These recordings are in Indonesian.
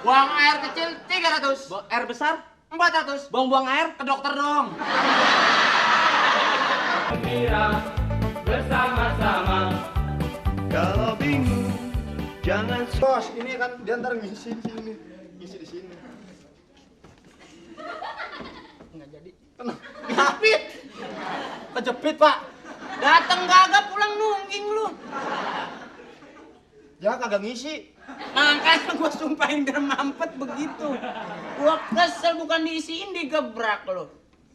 Buang air kecil 300. Air besar 400. buang air. Ke dokter dong. Gembira bersama-sama. Kalau bingung jangan Bos, ini kan dia ntar ngisi di sini. Ngisi di sini. Nggak jadi. Kejepit. Kejepit, Pak. Dateng gagap pulang nungging lu. Ya kagak ngisi. Makanya gua sumpahin dia mampet begitu. Gua kesel bukan diisiin digebrak lu.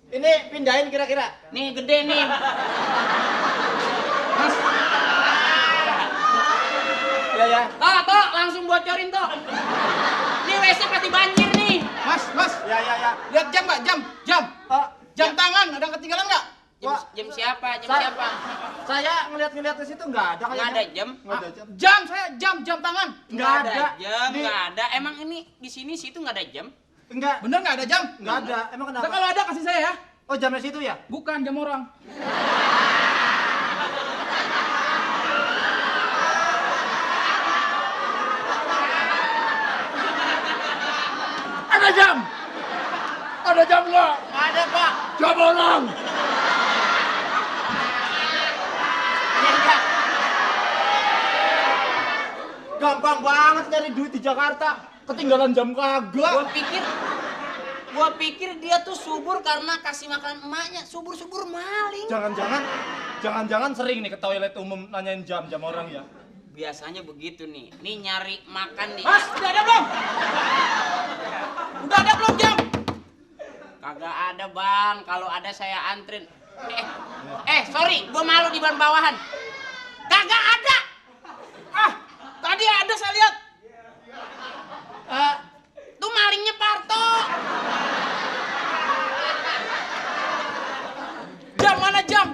Ini pindahin kira-kira. Nih gede nih. Mas. Ya. Toh, langsung bocorin toh. Nih WC pasti banjir nih. Mas. Ya. Lihat jam nggak? Jam. Jam Ya. tangan ada yang ketinggalan nggak? Jam siapa? Saya ngeliat ke situ nggak ada Nggak ada jam. Nggak ada jam. Jam tangan. Nggak ada. Jam, Nih. nggak ada. Emang ini di sini situ nggak ada jam? Enggak. Bener nggak ada jam? Nggak ada. Emang Nah, kenapa? kalau ada kasih saya ya. Oh, jamnya situ ya? Bukan jam orang. Ada jam. Ada jam nggak? Nggak ada Pak. Jam orang. Ya, Gampang banget nyari duit di Jakarta. Ketinggalan jam kagak. Gua pikir dia tuh subur karena kasih makan emaknya. Subur maling. Jangan-jangan sering nih ke toilet umum nanyain jam orang ya. Biasanya begitu nih. Nih nyari makan nih. Mas, udah ada belum? Udah ada belum jam? Kagak ada Bang. Kalau ada saya antrin. Sorry, gua malu di bawahan. Kagak ada. Tadi ada saya lihat. Tuh malingnya Parto. Jam mana jam?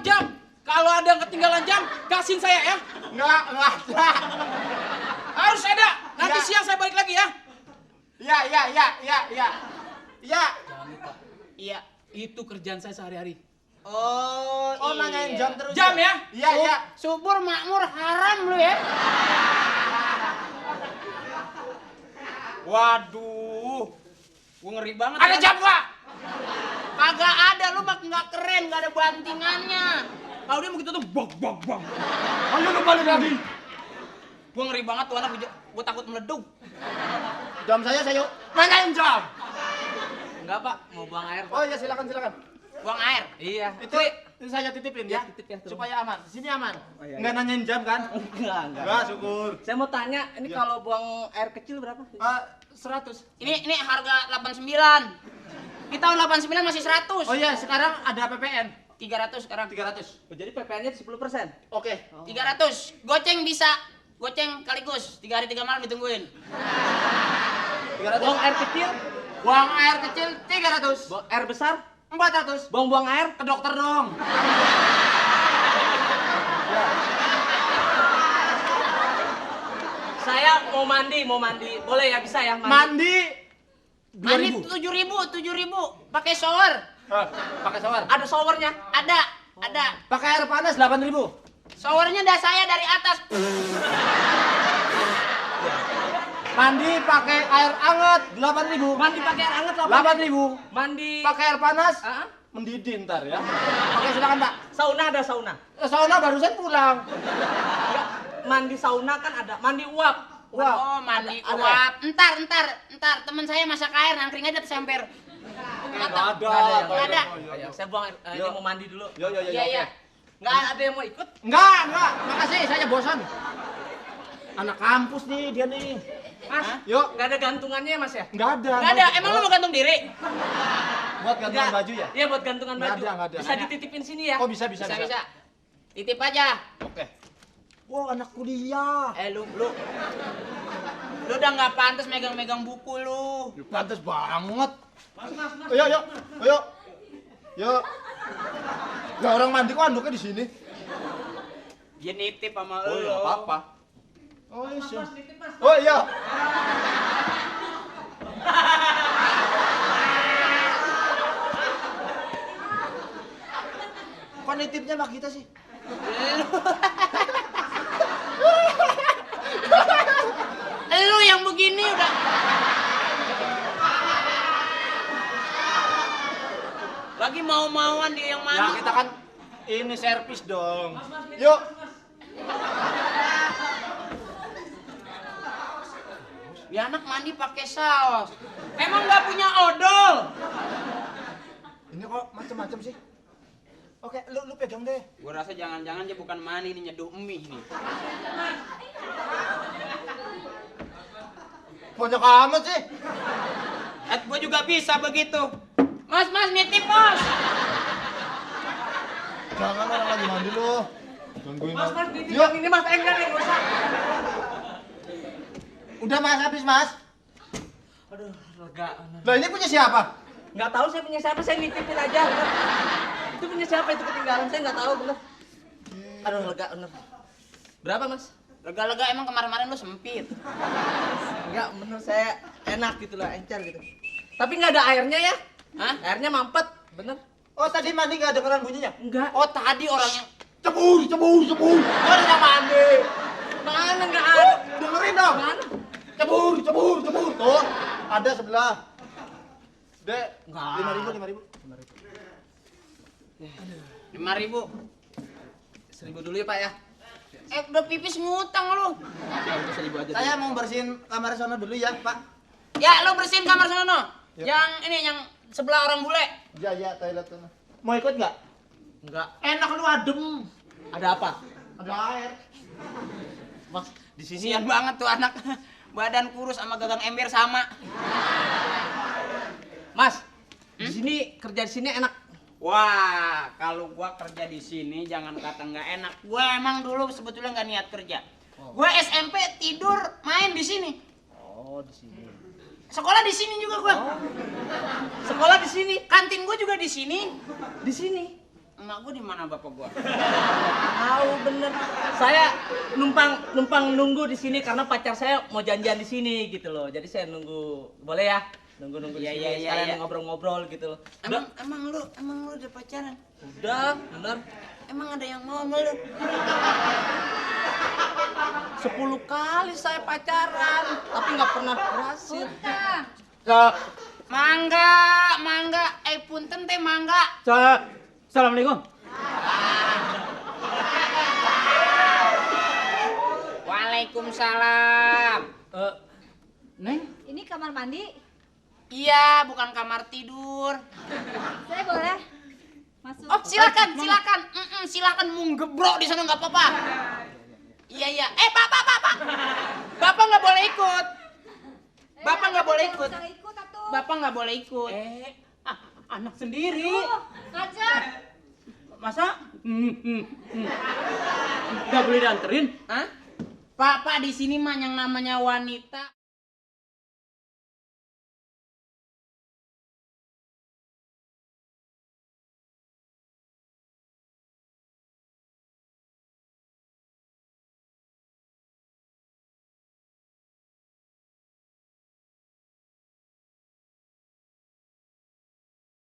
Kalau ada yang ketinggalan jam, kasihin saya ya. Nggak ada. Harus ada. Nanti Ya. siang saya balik lagi ya. Ya. Iya. Itu kerjaan saya sehari-hari. Oh, Oh, nanyain jam terus. Jam ya? Iya. Subur makmur haram lu ya. Waduh. Gua ngeri banget. Ada jam nggak? Kagak ada, lu mah nggak keren, nggak ada bantingannya. Kalau dia begitu tuh bang. Ayo lu balik lagi. Gua ngeri banget tuh anak, gua takut meleduk. Jam saya nanyain jam. Enggak, Pak. Mau buang air, Pak. Oh iya, silakan. Buang air. Iya. Itu saya titipin ya. Titip ya, tuh. Supaya aman. Sini aman. Oh, iya. Nggak nanyain jam kan? Enggak. Enggak, syukur. Saya mau tanya, ini Iya. kalau buang air kecil berapa? 100. Ini harga 89. Di tahun 89 masih 100. Oh iya, sekarang ada PPN. 300 sekarang. 300. Oh, jadi PPN-nya 10%. Oke. 300. Goceng bisa. Goceng kaligus. 3 hari 3 malam ditungguin. 300. Buang air kecil, Buang air kecil 300. air besar, 400. buang air. Ke dokter dong. Saya mau mandi. Boleh ya, bisa ya Mandi Mandi 2000. 7.000. Pakai shower. Pakai shower. Ada showernya. Ada. Pakai air panas 8000. Showernya dah saya dari atas. Mandi pakai air hangat 8000. Mandi pakai air hangat 8000. Mandi Pakai air panas Ah, mendidih ntar ya. Oke, silakan, Pak. sauna ada sauna. Sauna barusan pulang. Enggak, mandi sauna kan ada. Mandi uap. Wah. Oh, mandi Ada. uap. Entar. Temen saya masak air, nangkring aja tersemper. Nggak Mata. ada. Nggak ada. Ayo, saya buang air. Ini Yo. mau mandi dulu. Yo. Iya. Enggak ada yang mau ikut? Enggak. Makasih, saya bosan. Anak kampus nih dia nih. Mas, Yuk. enggak ada gantungannya ya, Mas ya? Enggak ada. Nggak ada. Emang lu mau gantung diri? Buat gantungan Enggak. baju ya? Iya, buat gantungan Nggak baju. ada, nggak ada. Bisa dititipin sini ya? Oh, bisa. Bisa. Titip aja. Oke. Wow, anak kuliah. Lu udah nggak pantas megang-megang buku lu. Pantes banget. Ayo. Yuk. Lah orang mandi kok anduknya di sini? Dia nitip sama Oh, lu. ya apa-apa. Oh, iya. Oh, iya. Kok nitipnya sama kita sih? Lu yang begini udah Ini mau-mauan dia yang Ya mandi. kita kan ini servis dong. Yuk. Ya anak mandi pakai saus. Emang nggak punya odol? Ini kok macam-macam sih. Oke, lu pegang deh. Gua rasa jangan-jangan dia bukan mandi, ini nyeduh mie nih. Banyak amat sih. Gua juga bisa begitu. Mas, nitip bos. Jangan orang lagi mandi lu. Gangguin. Mas, Yuk. ini mas, enggak nih, nggak usah. Udah Mas, habis Mas. Aduh, lega. Lah ini punya siapa? Nggak tahu saya punya siapa, saya nitipin aja. Bener. Itu punya siapa itu ketinggalan, saya nggak tahu bener. Aduh, lega bener. Berapa mas? Lega-lega emang kemarin-kemarin lu sempit. Enggak, bener saya enak gitu lah, encer gitu. Tapi nggak ada airnya ya? Hah? Airnya mampet, bener? Oh tadi mandi nggak dengeran bunyinya? Enggak. Oh tadi orang yang Cebur. Oh ada yang mandi. Mana nggak ada? Dengerin dong. Mana? Cebur. Tuh, ada sebelah. Dek, Enggak. 5.000. 5.000. 1.000 dulu ya pak ya. Udah pipis ngutang lu. Udah 1.000 aja. Saya mau bersihin kamar sana dulu ya, Pak. Ya lu bersihin kamar sono. Ya. Yang sebelah orang bule. Ya, toilet sana. Mau ikut nggak? Enggak. Enak lu adem. Ada apa? Ada air. Mas, di sini Kasian banget tuh anak. Badan kurus sama gagang ember sama. Mas, di sini kerja di sini enak. Wah, kalau gua kerja di sini jangan kata nggak enak. Gua emang dulu sebetulnya nggak niat kerja. Gua SMP tidur main di sini. Oh, di sini. Sekolah di sini juga gua. Sekolah di sini. Kantin gua juga di sini. Di sini. Emak gua di mana bapak gua? Tahu bener. Saya numpang nunggu di sini karena pacar saya mau janjian di sini gitu loh. Jadi saya nunggu. Boleh ya? Nunggu di Iya, sini iya, sekalian iya. ngobrol-ngobrol gitu loh. Emang lu udah pacaran? Udah, bener. Emang ada yang mau sama lu? 10 kali saya pacaran, tapi nggak pernah berhasil. Mangga. Punten teh mangga. Assalamualaikum. Waalaikumsalam. Neng, Ini kamar mandi. Iya, bukan kamar tidur. Saya boleh masuk? Oh, silakan. Silakan menggebrok di sana nggak apa-apa. Iya. Pak. Bapak nggak boleh ikut. Bapak nggak boleh ikut. Usah ikut atuh. Bapak nggak boleh ikut. Anak sendiri. Ngajar. Masa? Nggak boleh dianterin? Hah? Pak, di sini mah yang namanya wanita.